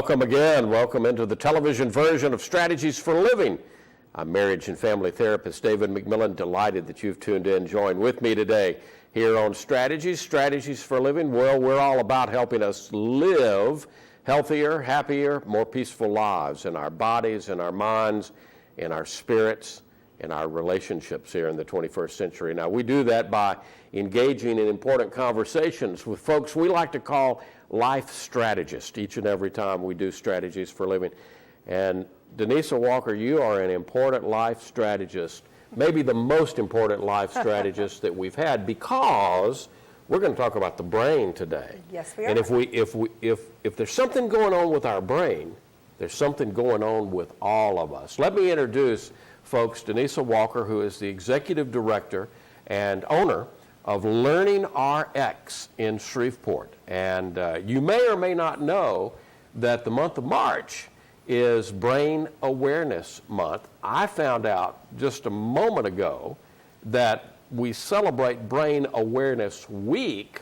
Welcome again. Welcome into the television version of Strategies for Living. I'm marriage and family therapist David McMillan. Delighted that you've tuned in. Join with me today here on Strategies for Living. Well, we're all about helping us live healthier, happier, more peaceful lives in our bodies, in our minds, in our spirits, in our relationships here in the 21st century. Now, we do that by engaging in important conversations with folks we like to call life strategists each and every time we do Strategies for Living. And Denisa Walker, you are an important life strategist, maybe the most important life strategist that we've had, because we're going to talk about the brain today. Yes, we are. And if there's something going on with our brain, there's something going on with all of us. Let me introduce, folks, Denisa Walker, who is the executive director and owner of Learning RX in Shreveport. And you may or may not know that the month of March is Brain Awareness Month. I found out just a moment ago that we celebrate Brain Awareness Week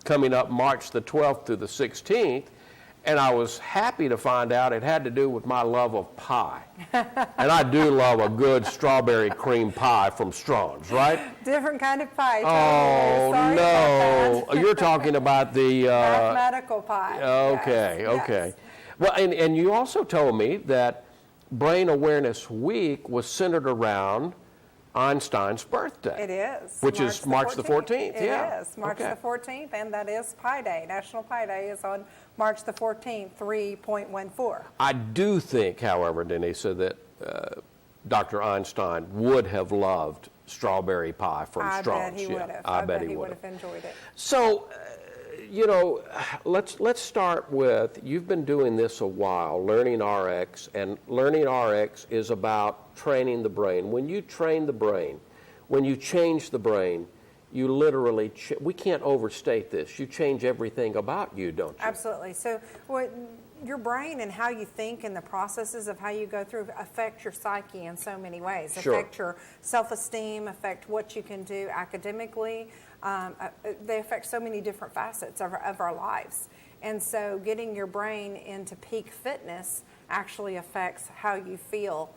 coming up March the 12th through the 16th. And I was happy to find out it had to do with my love of pie. And I do love a good strawberry cream pie from Strong's, right? Different kind of pie. Oh, Sorry no. about that. You're talking about the... mathematical pie. Okay, Yes, okay. yes. Well, and you also told me that Brain Awareness Week was centered around Einstein's birthday. It is. Which is March the 14th. It Yeah. is March Okay. the 14th, and that is Pi Day. National Pi Day is on March the 14th, 3.14. I do think, however, Denisa, that Dr. Einstein would have loved strawberry pie from Strong's. I bet he would have. I bet he would would have enjoyed it. So, you know, let's start with, you've been doing this a while, Learning RX, and Learning RX is about training the brain. When you train the brain, when you change the brain, you literally, we can't overstate this, you change everything about you, don't you? Absolutely. So your brain and how you think and the processes of how you go through affect your psyche in so many ways. Sure. Affect your self-esteem, affect what you can do academically. They affect so many different facets of our lives. And so getting your brain into peak fitness actually affects how you feel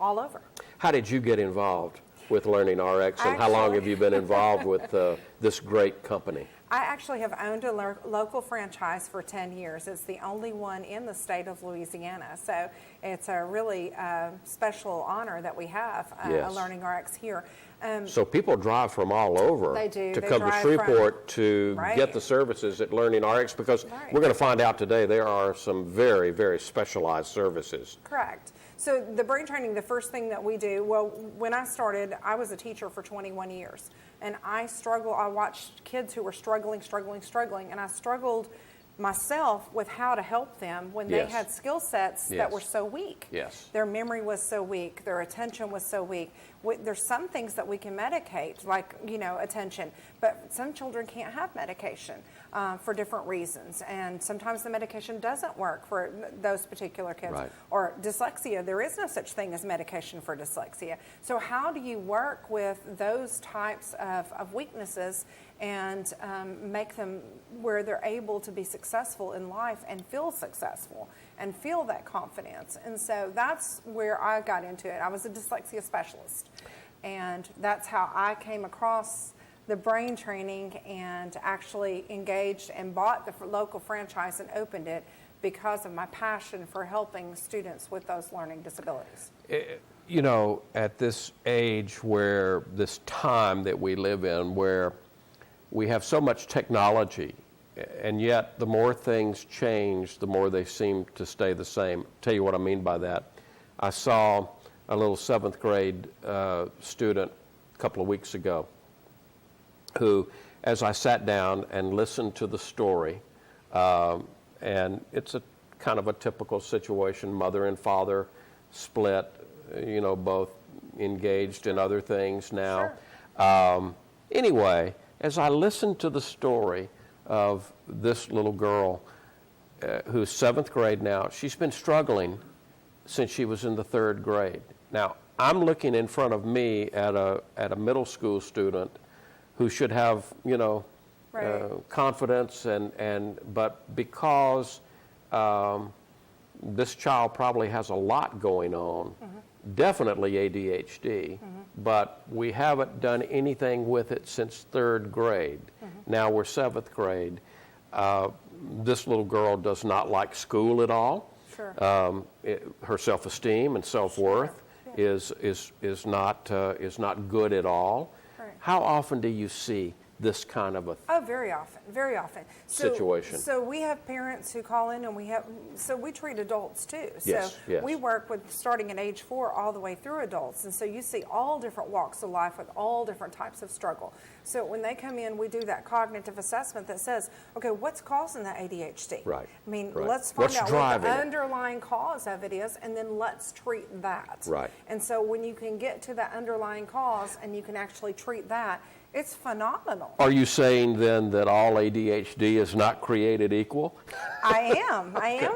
all over. How did you get involved with Learning RX, and how long have you been involved with this great company? I actually have owned a local franchise for 10 years. It's the only one in the state of Louisiana. So it's a really special honor that we have, Yes. a Learning RX here. So people drive from all over They do. to They come to drive Shreveport to Right. get the services at Learning RX, because Right. we're going to find out today there are some very, very specialized services. Correct. So the brain training, the first thing that we do, well, when I started, I was a teacher for 21 years. And I watched kids who were struggling, and I struggled myself with how to help them when Yes. they had skill sets Yes. that were so weak. Yes. Their memory was so weak, their attention was so weak. There's some things that we can medicate, like, attention, but some children can't have medication for different reasons, and sometimes the medication doesn't work for those particular kids. Right. Or dyslexia, there is no such thing as medication for dyslexia. So how do you work with those types of weaknesses and make them where they're able to be successful in life and feel successful and feel that confidence? And so that's where I got into it. I was a dyslexia specialist, and that's how I came across the brain training and actually engaged and bought the local franchise and opened it because of my passion for helping students with those learning disabilities. You know, at this age, where this time that we live in, where we have so much technology, and yet the more things change, the more they seem to stay the same. Tell you what I mean by that. I saw a little 7th grade student a couple of weeks ago who, as I sat down and listened to the story, and it's a kind of a typical situation, mother and father split, both engaged in other things now. Sure. Anyway, as I listened to the story of this little girl who's 7th grade now, she's been struggling since she was in the 3rd grade. Now, I'm looking in front of me at a middle school student who should have, Right. confidence, but because this child probably has a lot going on, definitely ADHD, but we haven't done anything with it since 3rd grade. Now we're 7th grade. This little girl does not like school at all. Sure. Her self-esteem and self-worth is not good at all. Right. How often do you see this kind of a Oh, very often, very often. Situation. So we have parents who call in, and we treat adults too. Yes, So yes. we work with starting at age 4 all the way through adults, and so you see all different walks of life with all different types of struggle. So when they come in, we do that cognitive assessment that says, okay, what's causing that ADHD? Right, I mean, right. let's find What's out what driving the it? underlying cause of it is, and then let's treat that. Right. And so when you can get to that underlying cause and you can actually treat that, it's phenomenal. Are you saying then that all ADHD is not created equal? I am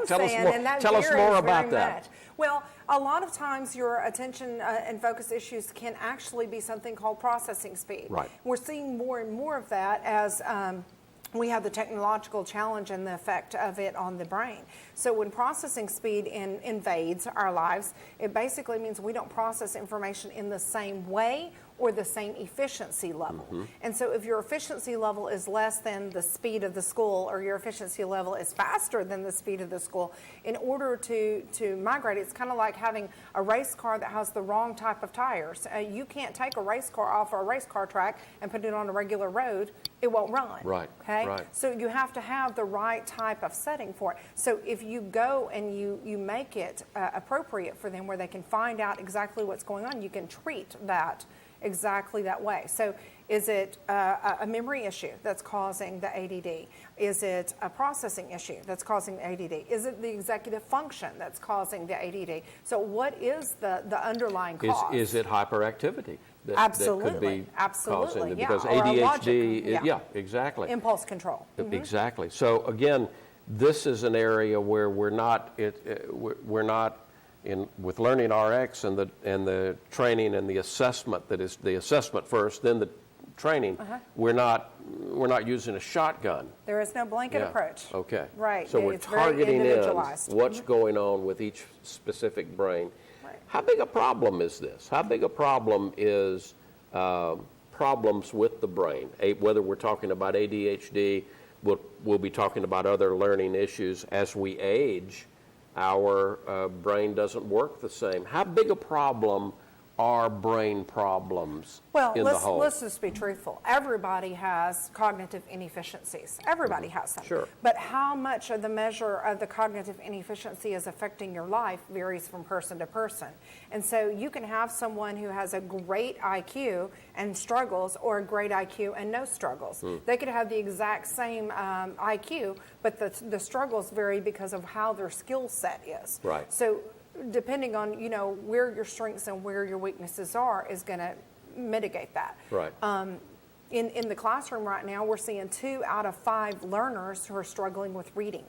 Tell us saying, more- and that tell us varies more very about that. much. Well, a lot of times your attention and focus issues can actually be something called processing speed. Right. We're seeing more and more of that as we have the technological challenge and the effect of it on the brain. So when processing speed invades our lives, it basically means we don't process information in the same way or the same efficiency level. And so if your efficiency level is less than the speed of the school, or your efficiency level is faster than the speed of the school, in order to migrate, it's kind of like having a race car that has the wrong type of tires. You can't take a race car off a race car track and put it on a regular road. It won't run. Right, Okay? right. So you have to have the right type of setting for it. So if you go and you make it appropriate for them, where they can find out exactly what's going on, you can treat that exactly that way. So is it a memory issue that's causing the ADD? Is it a processing issue that's causing the ADD? Is it the executive function that's causing the ADD? So what is the underlying cause? Is it hyperactivity that Absolutely, could be absolutely, causing it? yeah. Because Or a ADHD, logic, yeah. exactly. Impulse control. Exactly. So again, this is an area where we're not with Learning RX and the training and the assessment, that is the assessment first, then the training. We're not using a shotgun. There is no blanket approach. Okay. Right. So we're It's very targeting in individualized. what's going on with each specific brain. Right. How big a problem is this? How big a problem is problems with the brain? Whether we're talking about ADHD, we'll be talking about other learning issues. As we age, our brain doesn't work the same. How big a problem are brain problems Well, in the whole? let's just be truthful. Everybody has cognitive inefficiencies. Everybody has them. Sure. But how much of the measure of the cognitive inefficiency is affecting your life varies from person to person. And so you can have someone who has a great IQ and struggles, or a great IQ and no struggles. They could have the exact same IQ, but the struggles vary because of how their skill set is. Right. So depending on where your strengths and where your weaknesses are is going to mitigate that. Right. In the classroom right now, we're seeing 2 out of 5 learners who are struggling with reading.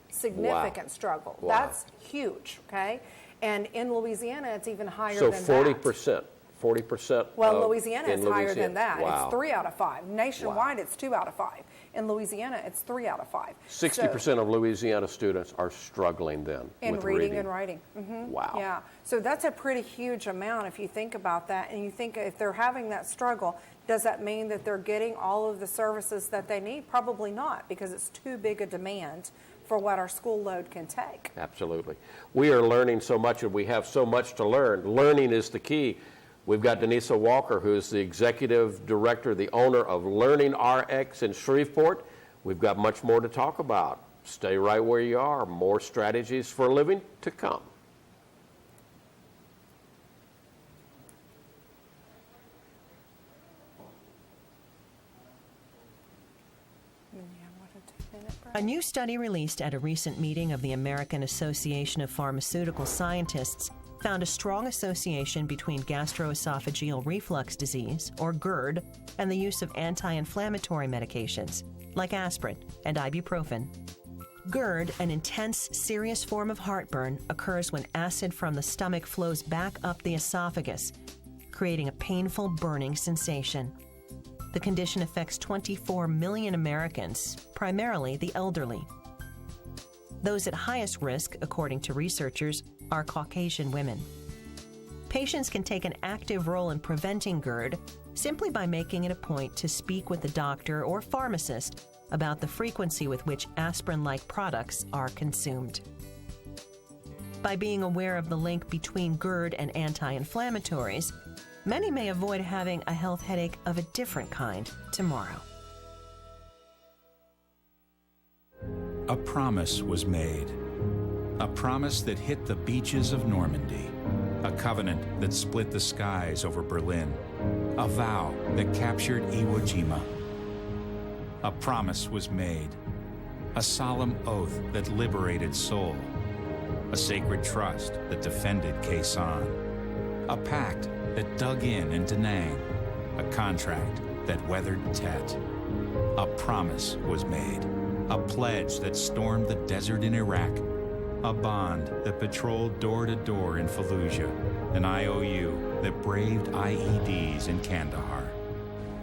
Significant struggle. Wow. That's huge, okay? And in Louisiana, it's even higher So than 40%. that. 40%. Well, Louisiana is higher Louisiana. than that. Wow. It's 3 out of 5. Nationwide, it's 2 out of 5. In Louisiana, it's 3 out of 5. 60% of Louisiana students are struggling then In with reading and writing. Wow. Yeah, so that's a pretty huge amount if you think about that. And you think if they're having that struggle, does that mean that they're getting all of the services that they need? Probably not, because it's too big a demand for what our school load can take. Absolutely. We are learning so much, and we have so much to learn. Learning is the key. We've got Denisa Walker, who is the executive director, the owner of Learning RX in Shreveport. We've got much more to talk about. Stay right where you are. More strategies for a living to come. A new study released at a recent meeting of the American Association of Pharmaceutical Scientists found a strong association between gastroesophageal reflux disease, or GERD, and the use of anti-inflammatory medications, like aspirin and ibuprofen. GERD, an intense, serious form of heartburn, occurs when acid from the stomach flows back up the esophagus, creating a painful burning sensation. The condition affects 24 million Americans, primarily the elderly. Those at highest risk, according to researchers, are Caucasian women. Patients can take an active role in preventing GERD simply by making it a point to speak with the doctor or pharmacist about the frequency with which aspirin-like products are consumed. By being aware of the link between GERD and anti-inflammatories, many may avoid having a health headache of a different kind tomorrow. A promise was made. A promise that hit the beaches of Normandy. A covenant that split the skies over Berlin. A vow that captured Iwo Jima. A promise was made. A solemn oath that liberated Seoul. A sacred trust that defended Khe Sanh. A pact that dug in Da Nang. A contract that weathered Tet. A promise was made. A pledge that stormed the desert in Iraq. A bond that patrolled door to door in Fallujah. An IOU that braved IEDs in Kandahar.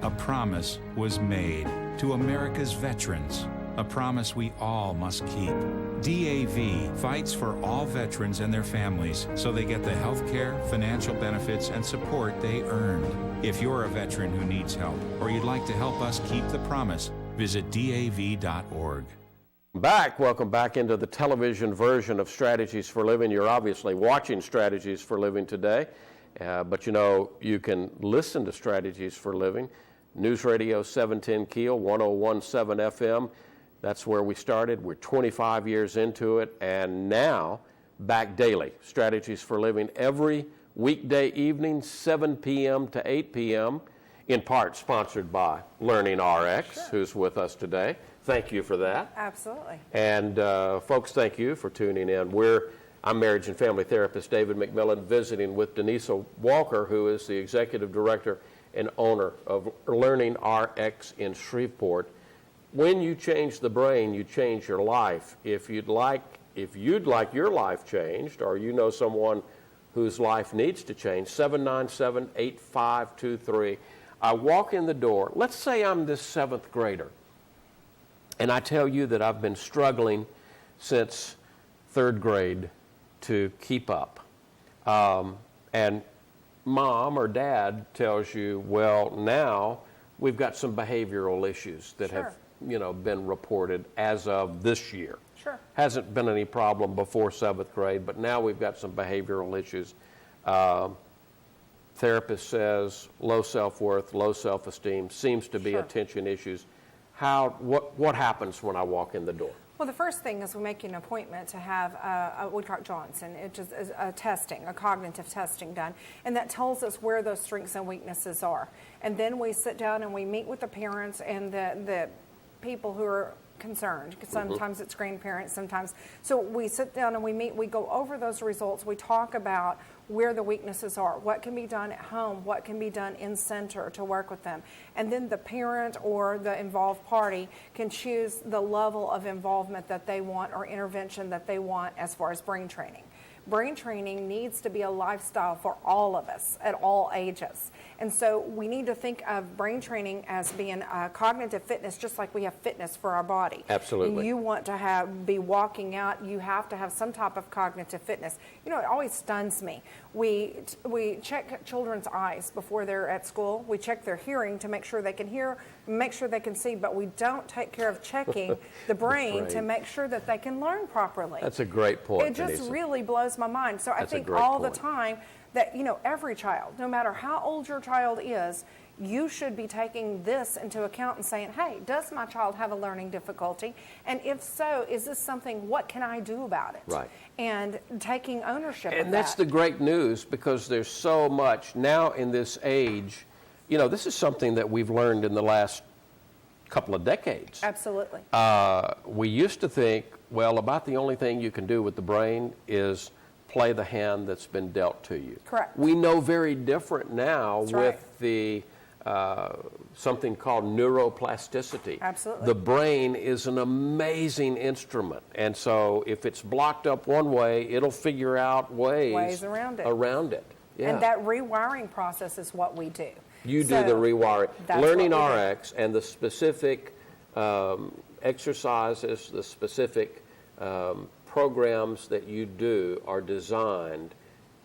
A promise was made to America's veterans. A promise we all must keep. DAV fights for all veterans and their families so they get the health care, financial benefits, and support they earned. If you're a veteran who needs help or you'd like to help us keep the promise, visit DAV.org. Welcome back into the television version of Strategies for Living. You're obviously watching Strategies for Living today, but you know you can listen to Strategies for Living. News Radio 710 Keel, 1017 FM. That's where we started. We're 25 years into it, and now back daily. Strategies for Living every weekday evening, 7 p.m. to 8 p.m., in part sponsored by Learning RX, who's with us today. Thank you for that. Absolutely. And folks, thank you for tuning in. I'm marriage and family therapist David McMillan, visiting with Denisa Walker, who is the executive director and owner of Learning RX in Shreveport. When you change the brain, you change your life. If you'd like your life changed, or you know someone whose life needs to change, 797-8523. I walk in the door. Let's say I'm this 7th grader, and I tell you that I've been struggling since 3rd grade to keep up. And mom or dad tells you, well, now we've got some behavioral issues that have been reported as of this year. Sure. Hasn't been any problem before 7th grade, but now we've got some behavioral issues. Therapist says low self-worth, low self-esteem, seems to be attention issues. What happens when I walk in the door? Well, the first thing is we make an appointment to have a Woodcock-Johnson, which is a cognitive testing done, and that tells us where those strengths and weaknesses are. And then we sit down and we meet with the parents and the people who are concerned. Sometimes it's grandparents, sometimes. So we sit down and we meet, we go over those results, we talk about where the weaknesses are, what can be done at home, what can be done in center to work with them. And then the parent or the involved party can choose the level of involvement that they want or intervention that they want as far as brain training. Brain training needs to be a lifestyle for all of us at all ages. And so we need to think of brain training as being cognitive fitness, just like we have fitness for our body. Absolutely. And you want to be walking out, you have to have some type of cognitive fitness. You know, it always stuns me. We check children's eyes before they're at school. We check their hearing to make sure they can hear, make sure they can see, but we don't take care of checking the brain to make sure that they can learn properly. That's a great point, It just Denisa. really blows my mind. So I think great all point. the time that, every child, no matter how old your child is, you should be taking this into account and saying, hey, does my child have a learning difficulty? And if so, is this something, what can I do about it? Right. And taking ownership of that. And that's the great news, because there's so much now in this age. This is something that we've learned in the last couple of decades. Absolutely. We used to think, well, about the only thing you can do with the brain is play the hand that's been dealt to you. Correct. We know very different now That's with right. the something called neuroplasticity. Absolutely. The brain is an amazing instrument, and so if it's blocked up one way, it'll figure out ways around it. Yeah. And that rewiring process is what we do. You do the rewiring. That's Learning what we do. RX and the specific exercises, the specific programs that you do are designed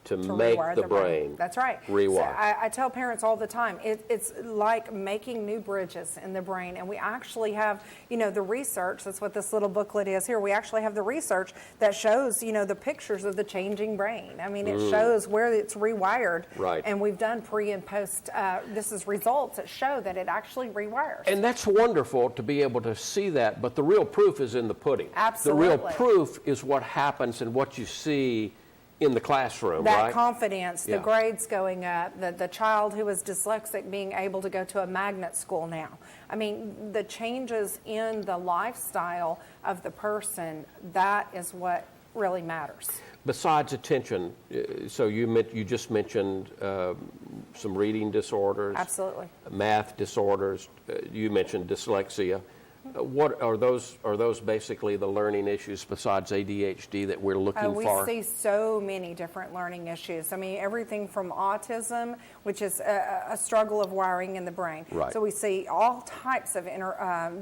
to To make rewire the their brain. That's right. Rewire. So I tell parents all the time, it's like making new bridges in the brain. And we actually have, the research, that's what this little booklet is here. We actually have the research that shows, the pictures of the changing brain. I mean, it shows where it's rewired. Right. And we've done pre and post, this is results that show that it actually rewires. And that's wonderful to be able to see that, but the real proof is in the pudding. Absolutely. The real proof is what happens and what you see in the classroom, that right? confidence, Yeah. the grades going up, the child who is dyslexic being able to go to a magnet school now. I mean, the changes in the lifestyle of the person, that is what really matters. Besides attention, so you just mentioned some reading disorders. Absolutely. Math disorders. You mentioned dyslexia. What are those? Are those basically the learning issues besides ADHD that we're looking for? We see so many different learning issues. I mean, everything from autism, which is a struggle of wiring in the brain. Right. So we see all types of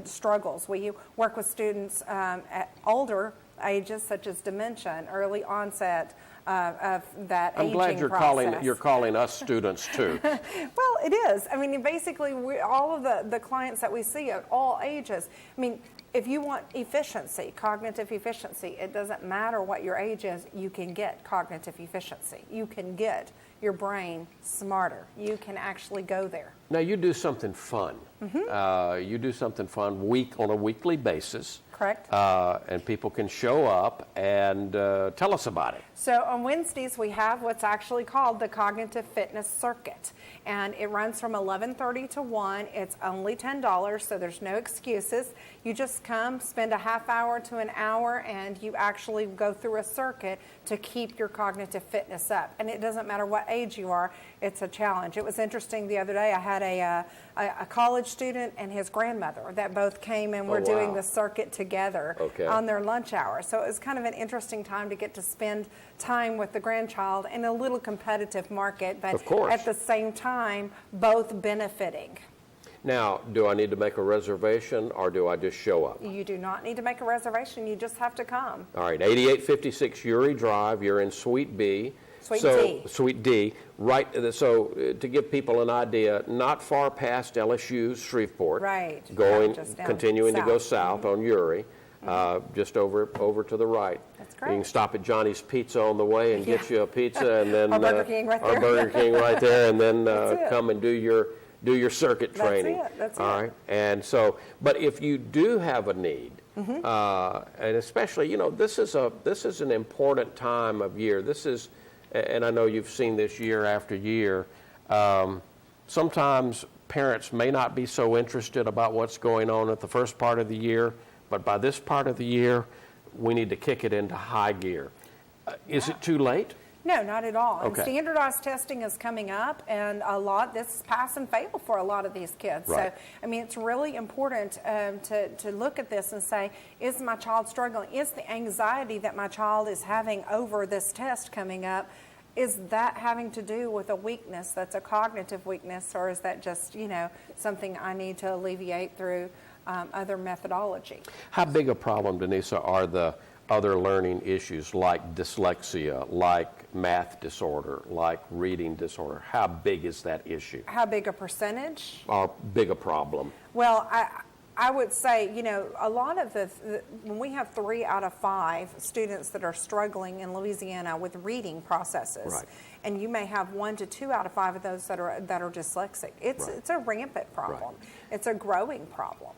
struggles. We work with students at older ages, such as dementia and early onset of that I'm aging glad process. you're calling us students too. Well, it is. I mean, basically, all of the clients that we see at all ages, I mean, if you want efficiency, cognitive efficiency, it doesn't matter what your age is, you can get cognitive efficiency. You can get your brain smarter. You can actually go there. Now, you do something fun. You do something fun on a weekly basis. Correct. And people can show up and tell us about it. So on Wednesdays, we have what's actually called the Cognitive Fitness Circuit. And it runs from 11:30 to 1. It's only $10, so there's no excuses. You just come, spend a half hour to an hour, and you actually go through a circuit to keep your cognitive fitness up. And it doesn't matter what age you are, it's a challenge. It was interesting the other day, I had a college student and his grandmother that both came and were doing wow. the circuit together Okay. on their lunch hour. So it was kind of an interesting time to get to spend time with the grandchild in a little competitive market, but Of course. at the same time, both benefiting. Now, do I need to make a reservation or do I just show up? You do not need to make a reservation. You just have to come. All right, 8856 Uri Drive. You're in Suite B. Suite so, D. Suite D. Right. So, to give people an idea, not far past LSU's Shreveport. Right. Going, Yeah, just down continuing to go south. south on Uri. Just over to the right. That's great. You can stop at Johnny's Pizza on the way and get Yeah. you a pizza, and then Our Burger King right our there. Burger King right there, and then That's it. come and do your circuit That's training. it, that's All it. right. And so, but if you do have a need, Mm-hmm. and especially, this is an important time of year. This is, and I know you've seen this year after year. Sometimes parents may not be so interested about what's going on at the first part of the year, but by this part of the year, we need to kick it into high gear. Is it too late? No, not at all. Okay. And standardized testing is coming up, and this is pass and fail for a lot of these kids. Right. So, I mean, it's really important to look at this and say, is my child struggling? Is the anxiety that my child is having over this test coming up, is that having to do with a weakness that's a cognitive weakness, or is that just, something I need to alleviate through other methodology? How big a problem, Denisa, are the other learning issues like dyslexia, like math disorder, like reading disorder? How big is that issue? How big a percentage? Or big a problem? Well, I would say, a lot of when we have 3 out of 5 students that are struggling in Louisiana with reading processes, Right. and you may have 1 to 2 out of 5 of those that are dyslexic. It's Right. it's a rampant problem. It's a growing problem.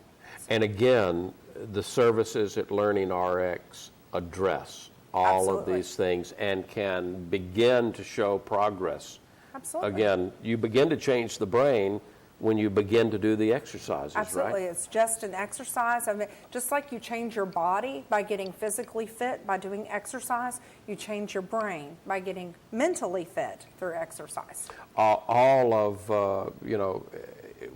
And again, the services at Learning RX address all Absolutely. of these things and can begin to show progress. Absolutely. Again, you begin to change the brain when you begin to do the exercises, Absolutely. right? It's just an exercise. I mean, just like you change your body by getting physically fit by doing exercise, you change your brain by getting mentally fit through exercise. All of,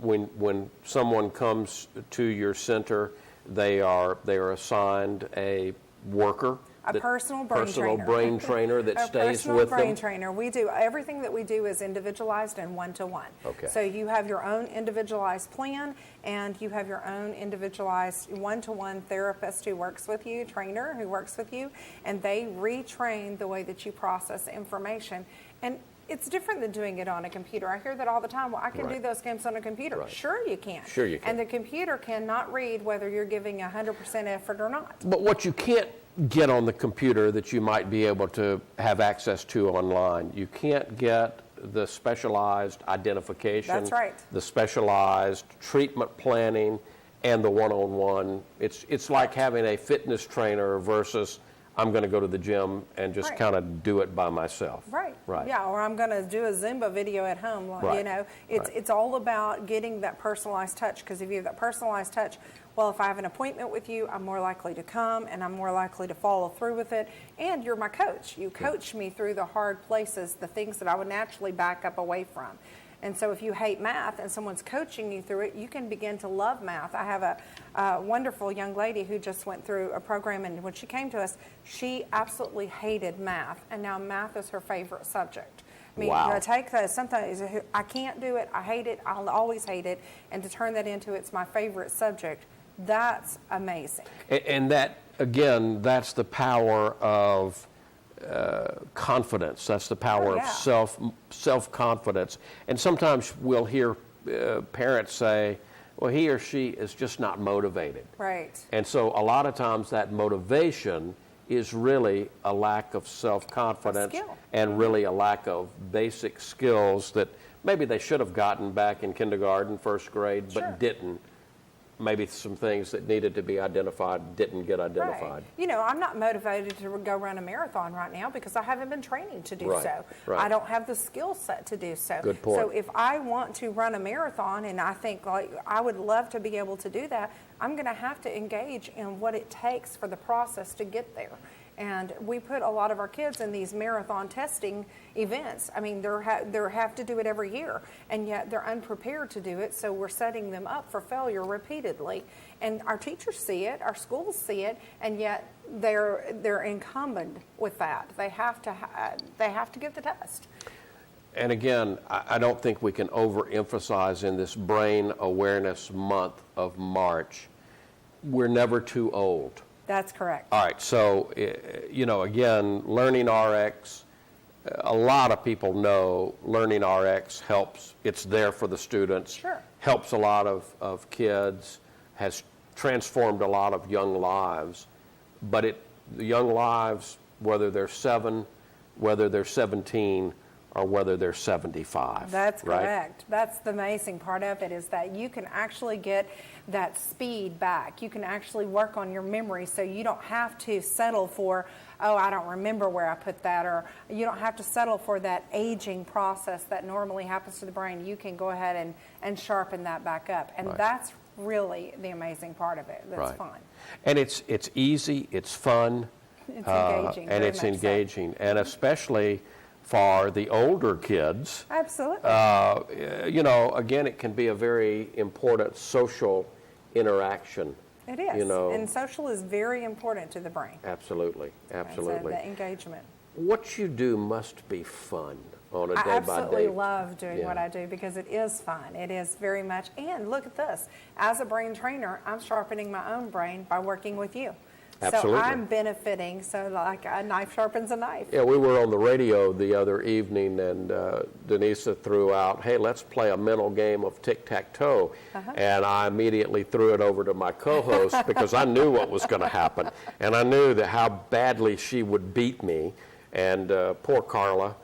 when someone comes to your center, they are assigned a worker A personal brain personal trainer. brain trainer that A stays personal with brain them? trainer. We do everything that we do is individualized and one-to-one. Okay. So you have your own individualized plan, and you have your own individualized one-to-one therapist who works with you, trainer who works with you, and they retrain the way that you process information. And it's different than doing it on a computer. I hear that all the time. Well, I can do Right. those games on a computer. Right. Sure you can. Sure you can. And the computer cannot read whether you're giving 100% effort or not. But what you can't get on the computer that you might be able to have access to online, you can't get the specialized identification. That's right. The specialized treatment planning and the one-on-one. It's like having a fitness trainer versus I'm going to go to the gym and just Right. kind of do it by myself. Right. Right. Yeah, or I'm going to do a Zumba video at home. You Right. know, Right. it's all about getting that personalized touch, because if you have that personalized touch, well, if I have an appointment with you, I'm more likely to come and I'm more likely to follow through with it. And you're my coach. You coach me through the hard places, the things that I would naturally back up away from. And so if you hate math and someone's coaching you through it, you can begin to love math. I have a wonderful young lady who just went through a program, and when she came to us, she absolutely hated math, and now math is her favorite subject. I mean, Wow. you know, take those, sometimes I can't do it, I hate it, I'll always hate it, and to turn that into it's my favorite subject, that's amazing. And that, again, that's the power of confidence. That's the power Oh, yeah. of self-confidence. And sometimes we'll hear parents say, well, he or she is just not motivated. Right. And so a lot of times that motivation is really a lack of self-confidence A skill. and really a lack of basic skills that maybe they should have gotten back in kindergarten, first grade, but Sure. didn't. Maybe some things that needed to be identified didn't get identified. Right. You know, I'm not motivated to go run a marathon right now because I haven't been training to do Right, so. right. I don't have the skill set to do so. Good point. So if I want to run a marathon, and I think like I would love to be able to do that, I'm going to have to engage in what it takes for the process to get there. And we put a lot of our kids in these marathon testing events. I mean, they have to do it every year, and yet they're unprepared to do it, so we're setting them up for failure repeatedly. And our teachers see it, our schools see it, and yet they're incumbent with that. They have to give the test. And again, I don't think we can overemphasize in this Brain Awareness Month of March, we're never too old. That's correct. All right, so, you know, again, Learning RX, a lot of people know Learning RX helps. It's there for the students. Sure. Helps a lot of kids, has transformed a lot of young lives. But the young lives, whether they're 7, whether they're 17, or whether they're 75. That's right? correct. That's the amazing part of it, is that you can actually get that speed back. You can actually work on your memory, so you don't have to settle for, oh, I don't remember where I put that, or you don't have to settle for that aging process that normally happens to the brain. You can go ahead and sharpen that back up. And Right. that's really the amazing part of it. That's Right. fun. And it's easy, it's fun. It's engaging. And very it's much so. engaging. And especially for the older kids, Absolutely. you know, again, it can be a very important social interaction. It is. You know, And social is very important to the brain. absolutely, So absolutely. the engagement. What you do must be fun on a I day-by-day. absolutely love doing Yeah. what I do because it is fun. It is very much. And look at this. As a brain trainer, I'm sharpening my own brain by working with you. Absolutely. So I'm benefiting. So like a knife sharpens a knife. Yeah, we were on the radio the other evening, and Denisa threw out, hey, let's play a mental game of tic-tac-toe. And I immediately threw it over to my co-host because I knew what was going to happen. And I knew that how badly she would beat me. And poor Carla,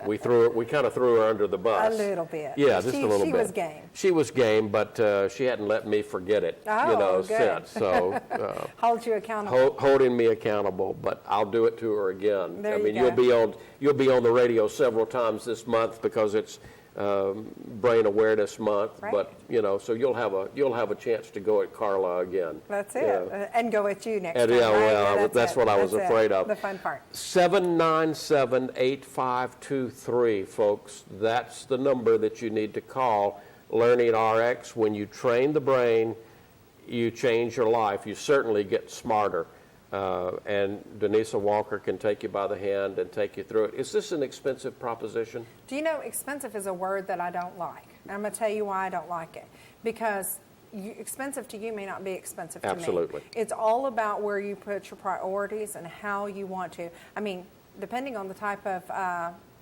we kind of threw her under the bus. A little bit. Yeah, just a little bit. She was game. She was game, but she hadn't let me forget it, Oh, good. since. So Hold you accountable. holding me accountable, but I'll do it to her again. There I you mean, go. you'll be on the radio several times this month because it's Brain Awareness Month. Right. But so you'll have a chance to go at Carla again. That's it. Yeah. And go with you next And time. yeah, right? well, that's it. what I was That's it. afraid of. The fun part. 797-8523, folks. That's the number that you need to call. Learning RX. When you train the brain, you change your life. You certainly get smarter. and Denisa Walker can take you by the hand and take you through it. Is this an expensive proposition? Do you know expensive is a word that I don't like? I'm going to tell you why I don't like it. Because expensive to you may not be expensive to me. Absolutely. It's all about where you put your priorities and how you want to. I mean, depending on the type of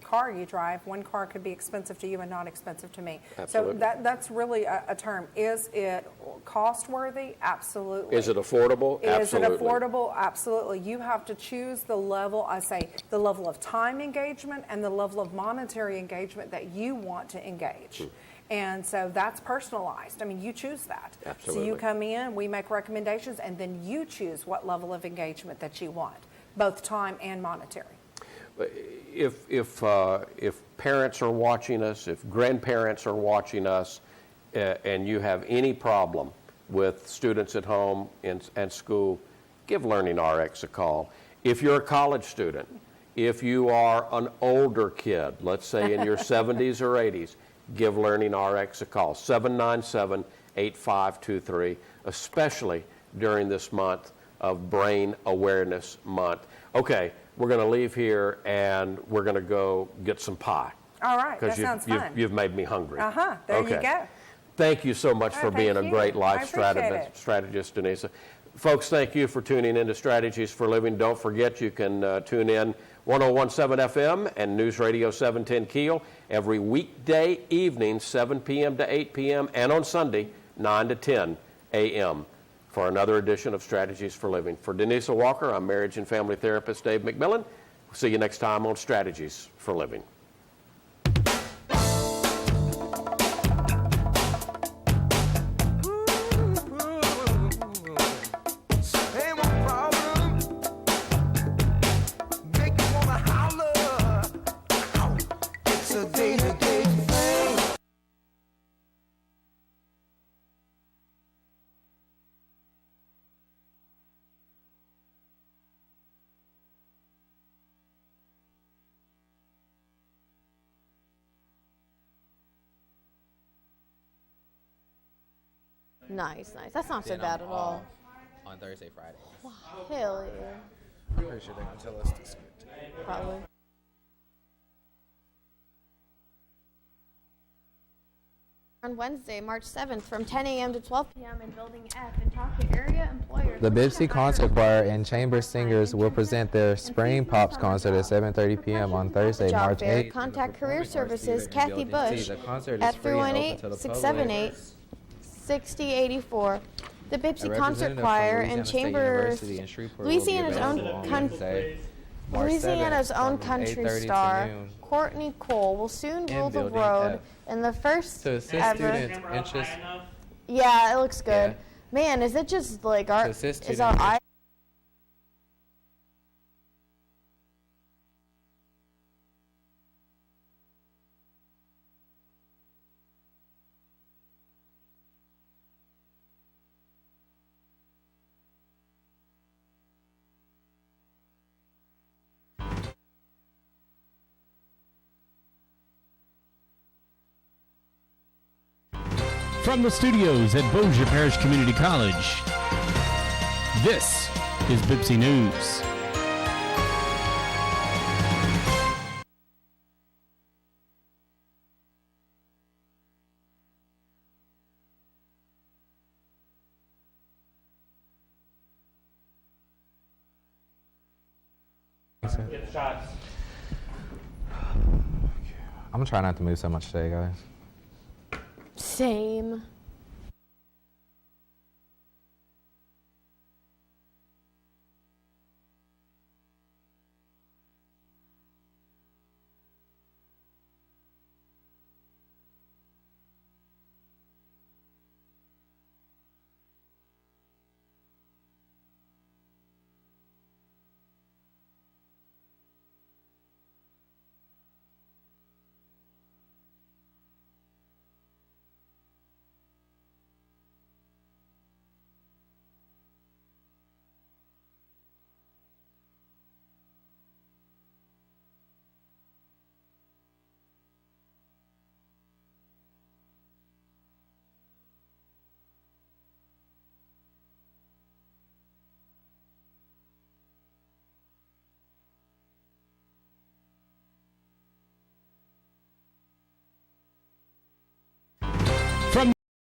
car you drive, one car could be expensive to you and not expensive to me. Absolutely. So that's really a term. Is it cost worthy? Absolutely. Is it affordable? Absolutely. Is it affordable? Absolutely. You have to choose the level, I say, the level of time engagement and the level of monetary engagement that you want to engage. And so that's personalized. I mean, you choose that. Absolutely. So you come in, we make recommendations, and then you choose what level of engagement that you want, both time and monetary. If parents are watching us, if grandparents are watching us, and you have any problem with students at home and school, give LearningRx a call. If you're a college student, if you are an older kid, let's say in your 70s or 80s, give LearningRx a call, 797-8523, especially during this month of Brain Awareness Month. Okay, we're going to leave here and we're going to go get some pie. All right, that sounds fun. You've made me hungry. There you go. Thank you so much for being a great life strategist, Denisa. Folks, thank you for tuning in to Strategies for Living. Don't forget you can tune in 101.7 FM and News Radio 710 Keel every weekday evening, 7 p.m. to 8 p.m., and on Sunday, 9 to 10 a.m. for another edition of Strategies for Living. For Denisa Walker, I'm marriage and family therapist Dave McMillan. We'll see you next time on Strategies for Living. Nice. That's not so bad at all. On Thursday, Friday. Wow, hell yeah. I'm pretty sure they're going to tell us to skip today. Probably. On Wednesday, March 7th, from 10 a.m. to 12 p.m. in Building F, and talk to area employers. The Bibsy Concert Choir and Chamber Singers will present their Spring Pops concert at 7:30 p.m. on Thursday, March 8th. Contact Career Services Kathy Bush at 318-678-6084. The Bibsy Concert Choir and Chamber, Louisiana's own country star, Courtney Cole, will soon rule the road in the first To assist ever. students interested. Yeah, it looks good. Yeah. Man, is it just like our? To assist Is our students. eye? From the studios at Bossier Parish Community College, this is Bibsy News. I'm going to try not to move so much today, guys. Same.